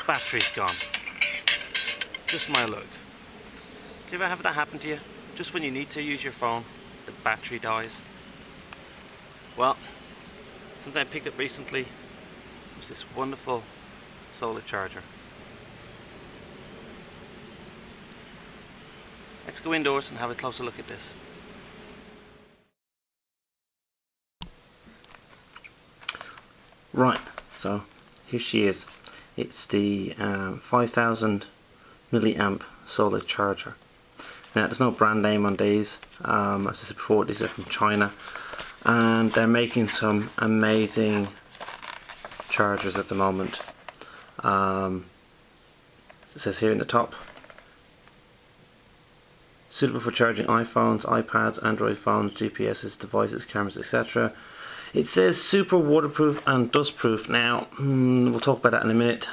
battery's gone. Just my luck. Do you ever have that happen to you? Just when you need to use your phone, the battery dies. Well, something I picked up recently was this wonderful solar charger. Let's go indoors and have a closer look at this. Right, so here she is. It's the 5000 milliamp solar charger. Now there's no brand name on these, as I said before, these are from China, and they're making some amazing chargers at the moment. It says here in the top, suitable for charging iPhones, iPads, Android phones, GPSs, devices, cameras, etc. It says super waterproof and dustproof. Now, we'll talk about that in a minute.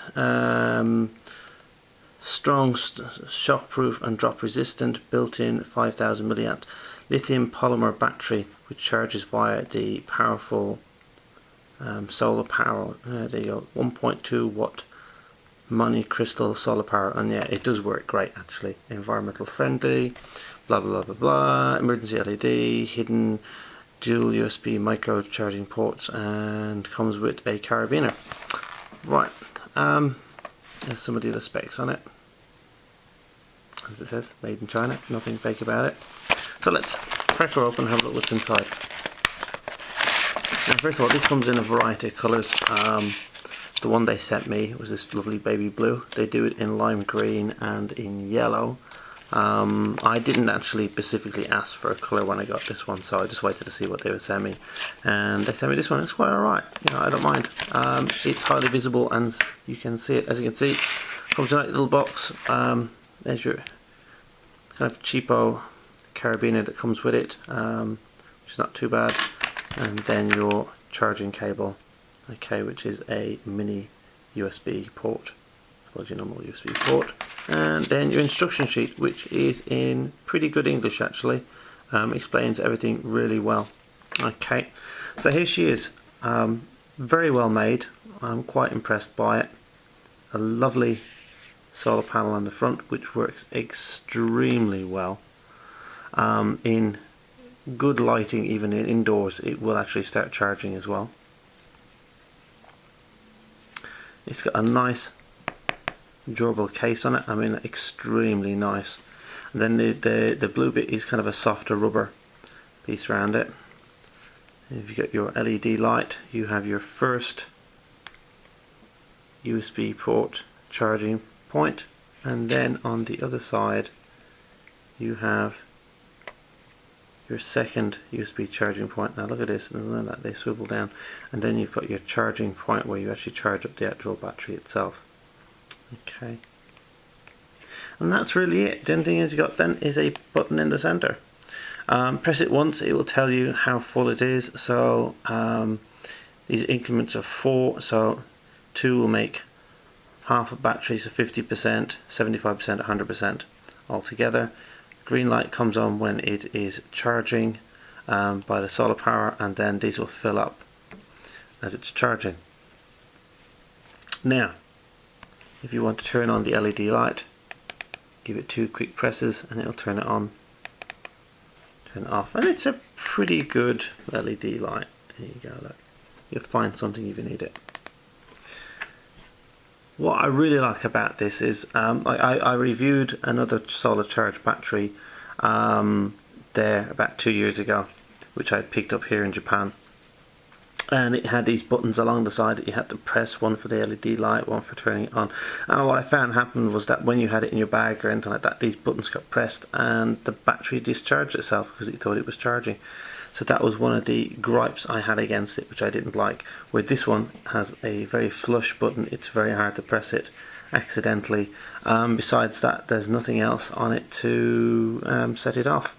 Strong, shockproof and drop resistant, built-in 5000 milliamp lithium polymer battery, which charges via the powerful solar power. There you go, 1.2 watt monocrystal solar power, and yeah, it does work great actually. Environmental friendly, blah blah blah blah. Emergency LED, hidden dual USB micro charging ports, and comes with a carabiner. Right, there's some of the other specs on it. As it says, made in China, nothing fake about it. So let's crack her open and have a look what's inside. Now, first of all, this comes in a variety of colours. The one they sent me was this lovely baby blue. They do it in lime green and in yellow. I didn't actually specifically ask for a colour when I got this one, so I just waited to see what they would send me. And they sent me this one. It's quite alright. You know, I don't mind. It's highly visible, and you can see it. As you can see, it comes in a little box. There's your kind of cheapo carabiner that comes with it, which is not too bad. And then your charging cable, okay, which is a mini USB port. I suppose your normal USB port. And then your instruction sheet, which is in pretty good English actually. Explains everything really well. Okay, so here she is. Very well made. I'm quite impressed by it. A lovely solar panel on the front, which works extremely well. In good lighting, even in indoors, it will actually start charging as well. It's got a nice durable case on it. I mean, extremely nice. And then the blue bit is kind of a softer rubber piece around it. And if you get your LED light, you have your first USB port charging point, and then on the other side you have your second USB charging point. Now look at this, and that they swivel down, and then you've got your charging point where you actually charge up the actual battery itself. Okay, and that's really it. The only thing you've got then is a button in the center. Press it once, it will tell you how full it is. So these increments of 4, so 2 will make half a battery, so 50%, 75%, 100% altogether. Green light comes on when it is charging by the solar power, and then these will fill up as it's charging. Now, if you want to turn on the LED light, give it 2 quick presses and it'll turn it on, turn it off, and it's a pretty good LED light. There you go, look. You'll find something if you need it. What I really like about this is I reviewed another solar charge battery there about 2 years ago, which I picked up here in Japan, and it had these buttons along the side that you had to press, one for the LED light, one for turning it on. And what I found happened was that when you had it in your bag or anything like that, these buttons got pressed and the battery discharged itself because it thought it was charging. So that was one of the gripes I had against it, which I didn't like. Where this one has a very flush button, it's very hard to press it accidentally. Besides that, there's nothing else on it to set it off.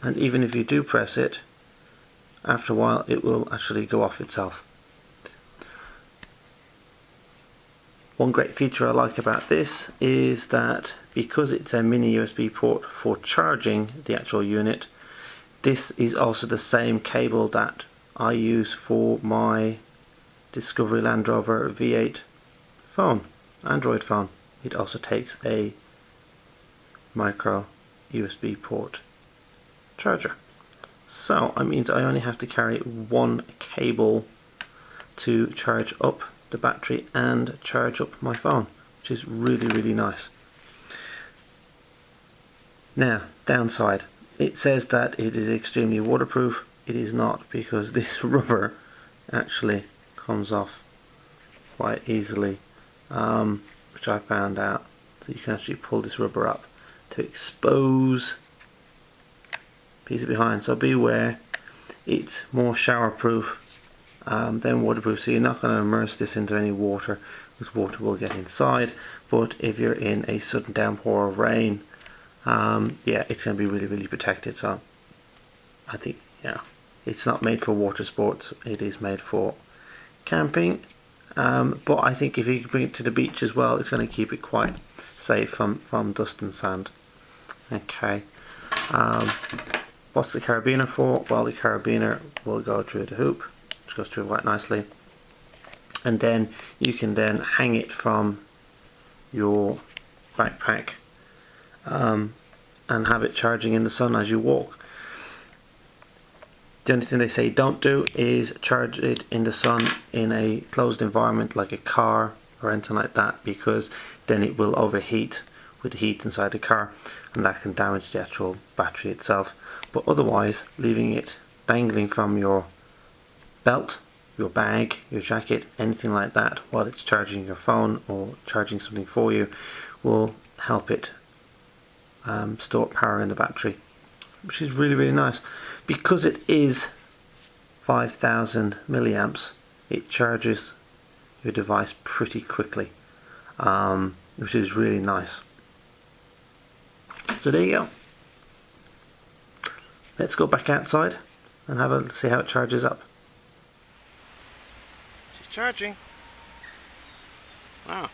And even if you do press it, after a while it will actually go off itself. One great feature I like about this is that because it's a mini USB port for charging the actual unit, this is also the same cable that I use for my Discovery Land Rover V8 phone, Android phone. It also takes a micro USB port charger. So it means I only have to carry one cable to charge up the battery and charge up my phone, which is really nice. Now, downside. It says that it is extremely waterproof. It is not, because this rubber actually comes off quite easily, which I found out. So you can actually pull this rubber up to expose the piece behind. So beware, it's more showerproof than waterproof. So you're not going to immerse this into any water, because water will get inside. But if you're in a sudden downpour of rain, yeah, it's going to be really protected. So I think, yeah, it's not made for water sports. It is made for camping. But I think if you bring it to the beach as well, it's going to keep it quite safe from dust and sand. Okay. What's the carabiner for? Well, the carabiner will go through the hoop, which goes through quite nicely, and then you can then hang it from your backpack and have it charging in the sun as you walk. The only thing they say don't do is charge it in the sun in a closed environment like a car or anything like that, because then it will overheat with the heat inside the car, and that can damage the actual battery itself. But otherwise, leaving it dangling from your belt, your bag, your jacket, anything like that while it's charging your phone or charging something for you will help it store power in the battery, which is really nice. Because it is 5,000 milliamps, it charges your device pretty quickly, which is really nice. So there you go. Let's go back outside and have a see how it charges up. She's charging. Wow.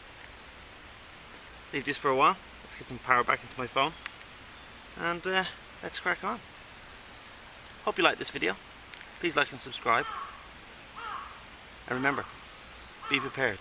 Leave this for a while. Let's get some power back into my phone, and let's crack on. Hope you like this video. Please like and subscribe. And remember, be prepared.